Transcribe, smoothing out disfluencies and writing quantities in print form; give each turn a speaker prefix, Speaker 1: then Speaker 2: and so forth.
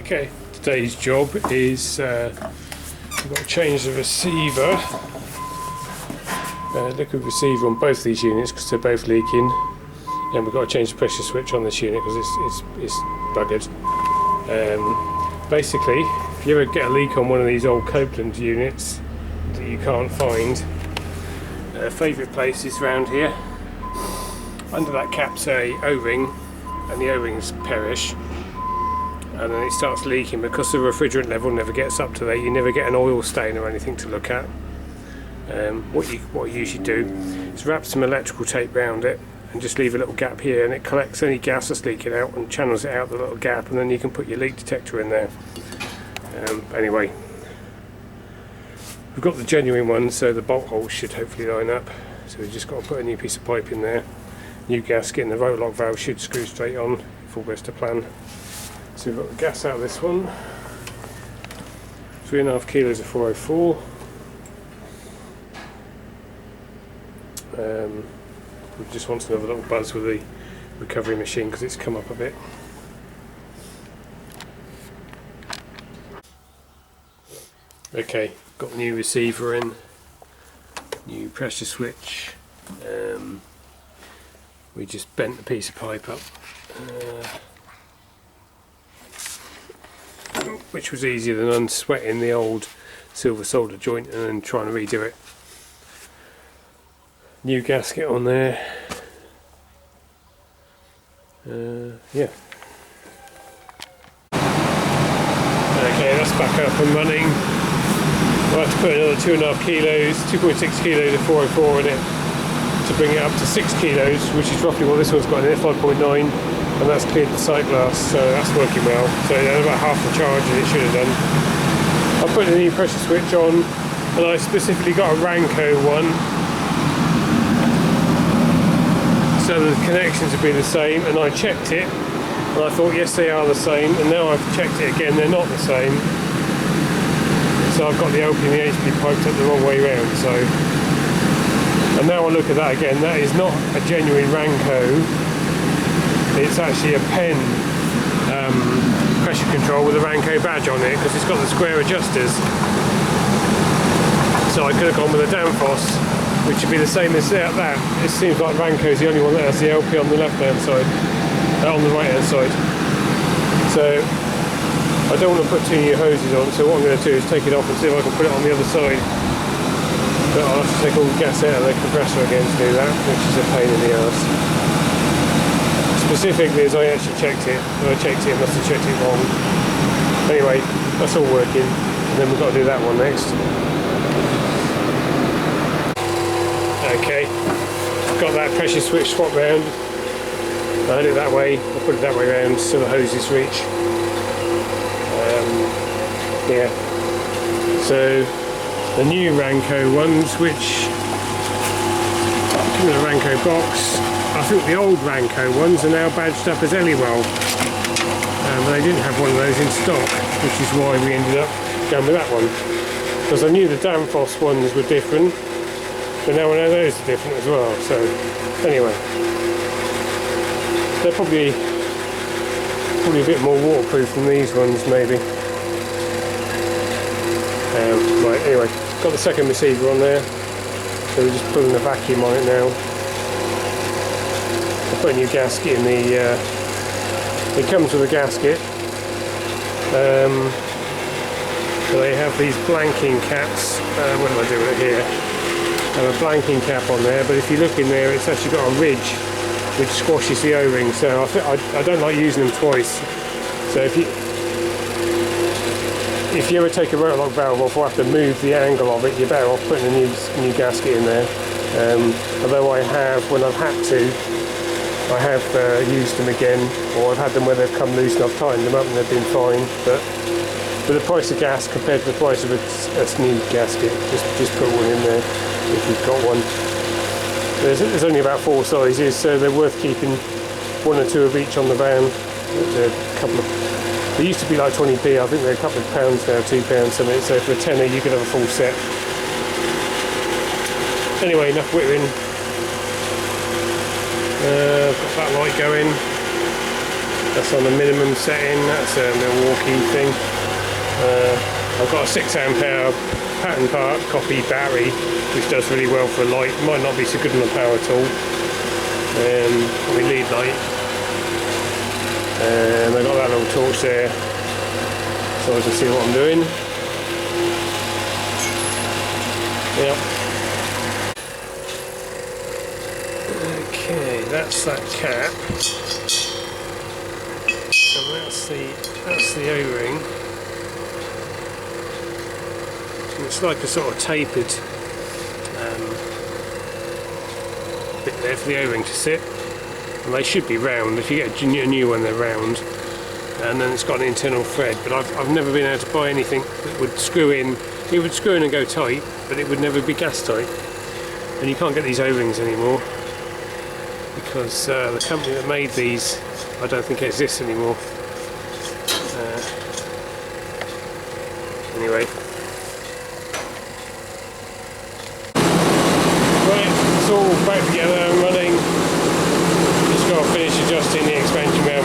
Speaker 1: Okay, today's job is we've got to change the receiver, liquid receiver on both of these units because they're both leaking, and we've got to change the pressure switch on this unit because it's buggered. Basically, if you ever get a leak on one of these old Copeland units that you can't find, favourite places around here, under that cap's a O-ring, and the O-rings perish, and then it starts leaking because the refrigerant level never gets up to that. You never get an oil stain or anything to look at. What you usually do is wrap some electrical tape around it and just leave a little gap here, and it collects any gas that's leaking out and channels it out the little gap, and then you can put your leak detector in there. Anyway, we've got the genuine one, so the bolt holes should hopefully line up. So we've just got to put a new piece of pipe in there. New gasket, and the rotor lock valve should screw straight on if all goes to plan. So we've got the gas out of this one. 3.5 kilos of 404. We just want another little buzz with the recovery machine because it's come up a bit. Okay, got the new receiver in, new pressure switch. We just bent the piece of pipe up, which was easier than unsweating the old silver solder joint and then trying to redo it. New gasket on there. Yeah. Okay, that's back up and running. We'll have to put another 2.5 kilos, 2.6 kilos of 404 in it to bring it up to 6 kilos, which is roughly what this one's got in it, 5.9, and that's cleared the sight glass, so that's working well. So that's about half the charge that it should have done. I put the new pressure switch on, and I specifically got a Ranco one, so the connections would be the same, and I checked it, and I thought yes they are the same, and now I've checked it again, they're not the same. So I've got the LP and the HP piped up the wrong way round. So, and now I look at that again, that is not a genuine Ranco. It's actually a Penn pressure control with a Ranco badge on it because it's got the square adjusters. So I could have gone with a Danfoss, which would be the same as that. It seems like Ranco's the only one that has the LP on the left hand side, on the right hand side. So I don't want to put two new hoses on, so what I'm going to do is take it off and see if I can put it on the other side. But I'll have to take all the gas out of the compressor again to do that, which is a pain in the arse. Specifically, as I actually checked it, when I checked it, I must have checked it wrong. Anyway, that's all working, and then we've got to do that one next. Okay, got that pressure switch swapped round. I had it that way, I put it that way round so the hoses reach. Yeah, so the new Ranco ones, which come in a Ranco box. I think the old Ranco ones are now badged up as Eliwell, but they didn't have one of those in stock, which is why we ended up going with that one. Because I knew the Danfoss ones were different, but now I know those are different as well. So anyway, they're probably a bit more waterproof than these ones, maybe. Right, anyway, got the second receiver on there, so we're just pulling the vacuum on it now. I put a new gasket in the, it comes with a gasket, but they have these blanking caps. What do I do with it here? I have a blanking cap on there, but if you look in there, it's actually got a ridge which squashes the O-ring, so I don't like using them twice. So if you ever take a rotor lock valve off or have to move the angle of it, you're better off putting a new gasket in there. Although I have, when I've had to, I have used them again, or I've had them where they've come loose and I've tightened them up and they've been fine. But for the price of gas compared to the price of a new gasket, just put one in there if you've got one. There's only about 4 sizes, so they're worth keeping 1 or 2 of each on the van. They used to be like 20p, I think they're a couple of pounds now, £2 something, so for a tenner you could have a full set. Anyway, enough whittling. Got that light going. That's on the minimum setting. That's a Milwaukee thing. I've got a 6 amp hour pattern part copy battery, which does really well for light. Might not be so good on the power tool. My lead light. And I've got that little torch there, so I can see what I'm doing. Yep. Okay, that's that cap, and that's the O-ring. And it's like a sort of tapered bit there for the O-ring to sit, and they should be round. If you get a new one, they're round, and then it's got an internal thread. But I've never been able to buy anything that would screw in. It would screw in and go tight, but it would never be gas tight. And you can't get these O-rings anymore, because the company that made these, I don't think it exists anymore. Anyway, right, it's all back together and running. Just got to finish adjusting the expansion valve